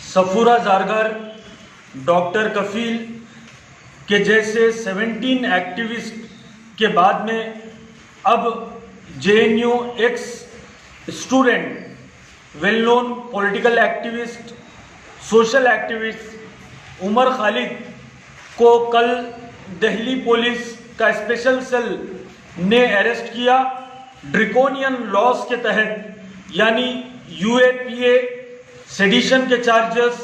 Safura जारगर, doctor कफील के जैसे 17 activist के बाद में अब JNU ex student, well known political activist, social activist Umar Khalid को कल दिल्ली पुलिस का स्पेशल सेल ने अरेस्ट किया। ड्रिकोनियन लॉस के तहत यानी UAPA सेडिशन के चार्जेस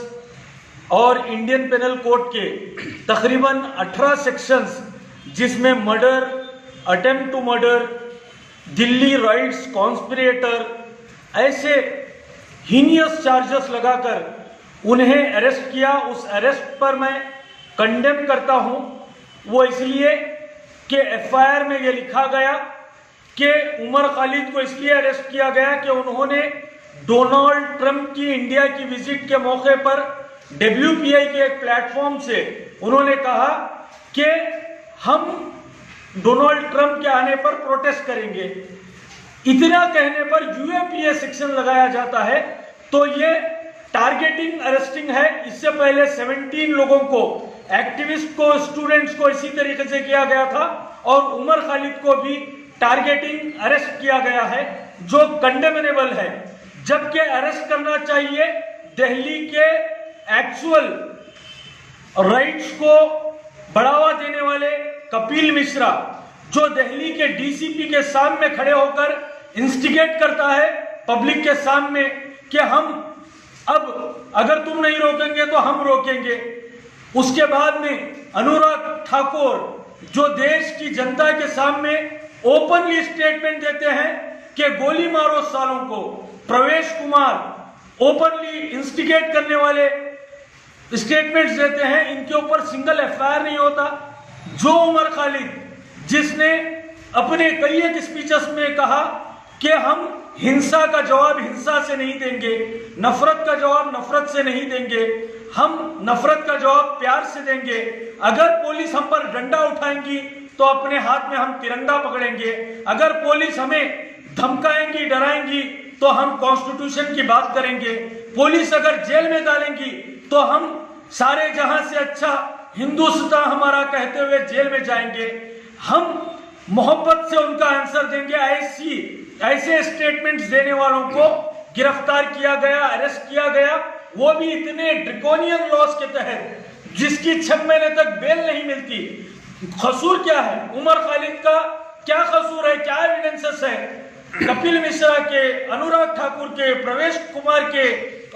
और इंडियन पेनल कोड के तकरीबन 18 सेक्शंस, जिसमें murder, attempt to murder, Delhi riots conspirator, ऐसे हीनियस चार्जेस लगाकर उन्हें अरेस्ट किया। उस अरेस्ट पर मैं कंडेम करता हूं। वो इसलिए कि FIR में ये लिखा गया कि उमर खालिद को इसलिए अरेस्ट किया गया कि उन्होंने डोनाल्ड ट्रंप की इंडिया की विजिट के मौके पर WPI के एक प्लेटफॉर्म से उन्होंने कहा कि हम डोनाल्ड ट्रंप के आने पर प्रोटेस्ट करेंगे। इतना कहने पर UAPA सेक्शन लगाया जाता है, तो ये टारगेटिंग अरेस्टिंग है। इससे पहले 17 लोगों को, एक्टिविस्ट को, स्टूडेंट्स को इसी तरीके से किया गया था और उमर खालिद को भी टारगेटिंग अरेस्ट किया गया है, जो कंडेमेनेबल है। जबकि अरेस्ट करना चाहिए दिल्ली के एक्चुअल राइट्स को बढ़ावा देने वाले कपिल मिश्रा, जो दिल्ली के DCP के सामने खड़े होकर इंस्टिगेट करता है पब्लिक के सामने कि हम अब अगर तुम नहीं रोकेंगे तो हम रोकेंगे। उसके बाद में अनुराग ठाकुर, जो देश की जनता के सामने ओपनली स्टेटमेंट देते हैं कि गोली मारो सालों को। प्रवेश कुमार ओपनली इंस्टिगेट करने वाले स्टेटमेंट्स देते हैं, इनके ऊपर सिंगल FIR नहीं होता। जो उमर खालिद, जिसने अपने कई एक स्पीचेस में कहा कि हम हिंसा का जवाब हिंसा से नहीं देंगे, नफरत का जवाब नफरत से नहीं देंगे, हम नफरत का जवाब प्यार से देंगे। अगर पुलिस हम पर डंडा उठाएंगी तो अपने हाथ में हम तिरंगा पकड़ेंगे। अगर पुलिस हमें धमकाएंगी, डराएंगी तो हम कॉन्स्टिट्यूशन की बात करेंगे। पुलिस अगर जेल में डालेंगी तो हम सारे जहां से अच्छा हिंदुस्तान हमारा कहते हुए जेल में जाएंगे। हम मोहब्बत से उनका आंसर देंगे। ऐसे स्टेटमेंट्स देने वालों को गिरफ्तार किया गया, अरेस्ट किया गया, वो भी इतने ड्रिकोनियन लॉस के तहत, जिसकी 6 महीने तक बेल नहीं मिलती। कसूर क्या है उमर खालिद का? क्या कसूर है? क्या एविडेंसेस है कपिल मिश्रा के, अनुराग ठाकुर के, प्रवेश कुमार के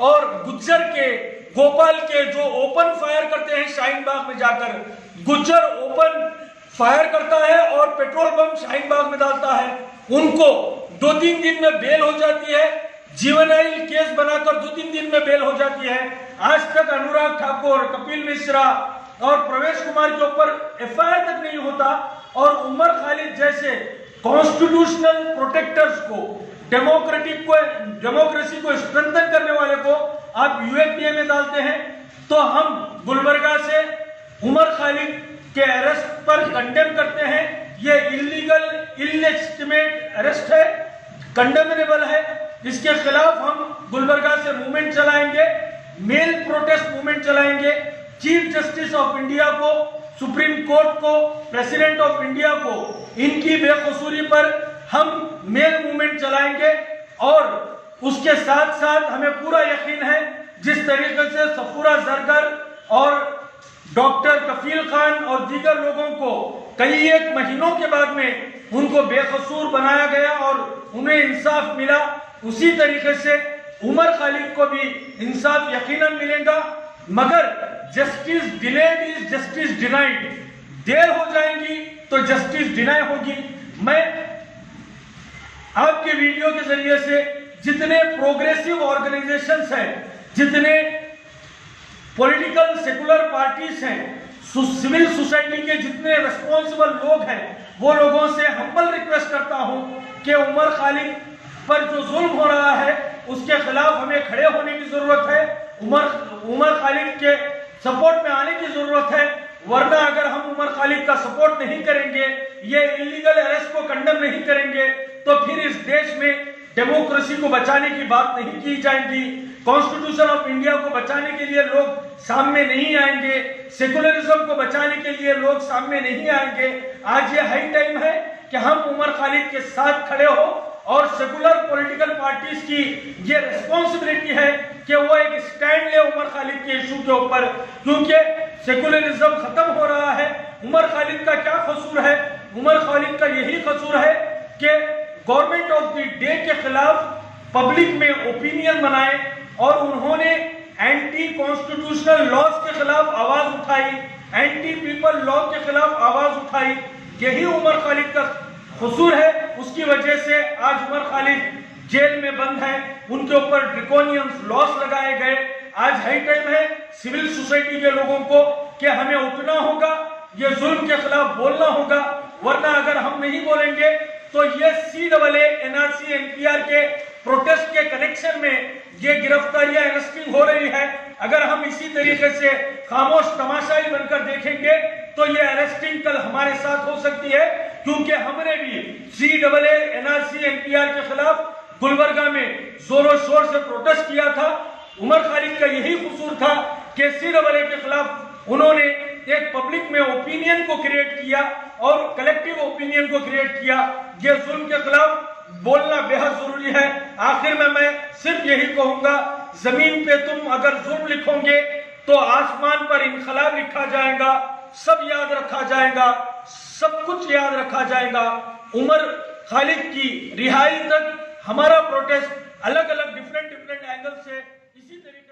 और गुज्जर के, गोपाल के, जो ओपन फायर करते हैं शाहीन बाग में जाकर? गुज्जर ओपन फायर करता है और पेट्रोल बम शाहीन बाग में डालता है। उनको 2-3 दिन में बेल हो जाती है, जीवनैल केस बनाकर 2-3 दिन में बेल हो जाती है। आज तक अनुराग ठाकुर, कपिल मिश्रा और प्रवेश कुमार के ऊपर FIR तक नहीं होता। और उमर खालिद जैसे कॉन्स्टिट्यूशनल प्रोटेक्टर्स को, डेमोक्रेसी को स्ट्रेंथन करने वाले को आप UAPA में डालते हैं। तो हम गुलबर्गा से उमर खालिद के अरेस्ट पर कंडेम करते हैं। ये इलीगल, इलेजिटिमेट अरेस्ट है, कंडेमेनेबल है। इसके खिलाफ हम गुलबर्गा से मूवमेंट चलाएंगे, मेल प्रोटेस्ट मूवमेंट चलाएंगे। चीफ जस्टिस ऑफ इंडिया को, सुप्रीम कोर्ट को, प्रेसिडेंट ऑफ इंडिया को, इनकी बेकसूरी पर हम मेल मूवमेंट चलाएंगे। और उसके साथ साथ हमें पूरा यकीन है, जिस तरीके से सफूरा जारगर और डॉक्टर कफील खान और दीगर लोगों को कई एक महीनों के बाद में उनको बेकसूर बनाया गया और उन्हें इंसाफ मिला, उसी तरीके से उमर खालिद को भी इंसाफ यकीनन मिलेगा। मगर justice delayed is justice denied. देर हो जाएगी तो जस्टिस डिनाई होगी। मैं आपके वीडियो के जरिए से जितने प्रोग्रेसिव ऑर्गेनाइजेशंस हैं, जितने पॉलिटिकल सेकुलर पार्टीज हैं, सिविल सोसाइटी के जितने रिस्पॉन्सिबल लोग हैं, वो लोगों से हम्बल रिक्वेस्ट करता हूं कि उमर खालिद पर जो जुल्म हो रहा है उसके खिलाफ हमें खड़े होने की जरूरत है। उमर खालिद के सपोर्ट में आने की जरूरत है। वरना अगर हम उमर खालिद का सपोर्ट नहीं करेंगे, ये इलीगल अरेस्ट को कंडेम नहीं करेंगे, तो फिर इस देश में डेमोक्रेसी को बचाने की बात नहीं की जाएगी, कॉन्स्टिट्यूशन ऑफ इंडिया को बचाने के लिए लोग सामने नहीं आएंगे, सेकुलरिज्म को बचाने के लिए लोग सामने नहीं आएंगे। आज ये हाई टाइम है कि हम उमर खालिद के साथ खड़े हो और सेकुलर पॉलिटिकल पार्टीज की ये रिस्पॉन्सिबिलिटी है कि वो एक स्टैंड ले उमर खालिद के इशू के ऊपर, क्योंकि सेकुलरिज्म खत्म हो रहा है। उमर खालिद का क्या कसूर है? उमर खालिद का यही कसूर है कि गवर्नमेंट ऑफ द डे के खिलाफ पब्लिक में ओपिनियन बनाए और उन्होंने एंटी कॉन्स्टिट्यूशनल लॉज के खिलाफ आवाज उठाई, एंटी पीपल लॉ के खिलाफ आवाज उठाई। यही उमर खालिद का कसूर है। उसकी वजह से आज उमर खालिद जेल में बंद है, उनके ऊपर ड्रैकोनियन लॉस लगाए गए। आज हाई टाइम है सिविल सोसाइटी के लोगों को कि हमें उठना होगा, ये जुल्म के खिलाफ बोलना होगा, वरना अगर हम नहीं बोलेंगे तो ये CAA NRC NPR के प्रोटेस्ट के कनेक्शन में ये गिरफ्तारियां अरेस्टिंग हो रही है। अगर हम इसी तरीके से खामोश तमाशाई बनकर देखेंगे तो ये अरेस्टिंग कल हमारे साथ हो सकती है, क्योंकि हमने भी CAA NRC NPR के खिलाफ गुलबर्गा में जोरों शोर से प्रोटेस्ट किया था। उमर खालिद का यही कसूर था कि CAA के खिलाफ उन्होंने एक पब्लिक में ओपिनियन को क्रिएट किया और कलेक्टिव ओपिनियन को क्रिएट किया। ये जुल्म के खिलाफ बोलना बेहद जरूरी है। आखिर में मैं सिर्फ यही कहूंगा, जमीन पे तुम अगर जुल्म लिखोगे तो आसमान पर इनकलाब लिखा जाएगा, सब याद रखा जाएगा, सब कुछ याद रखा जाएगा। उमर खालिद की रिहाई तक हमारा प्रोटेस्ट अलग अलग डिफरेंट एंगल से इसी तरीके